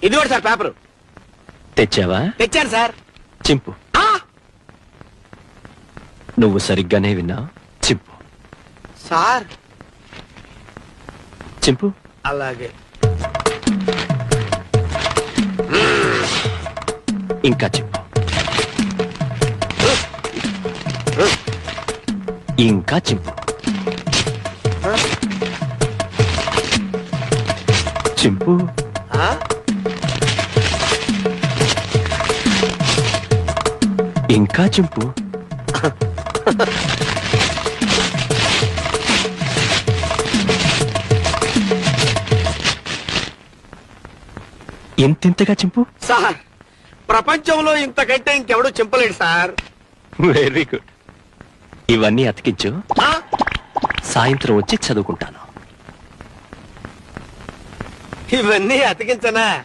ఇది కూడా sir paper. తెచ్చావా? తెచ్చాను సార్. చింపు. నువ్వు సరిగ్గానే విన్నావు. చింపు సార్. చింపు. అలాగే. ఇంకా చింపు. ఇంకా చింపు. చింపు. ఇంకా చింపు. ఇంతింతగా చింపు. సార్ ప్రపంచంలో ఇంతకంటే ఇంకెవడూ చింపలేడు సార్. Very good. ఇవన్నీ అతికించు. సాయంత్రం వచ్చి చదువుకుంటాను. ఇవన్నీ అతికించనా?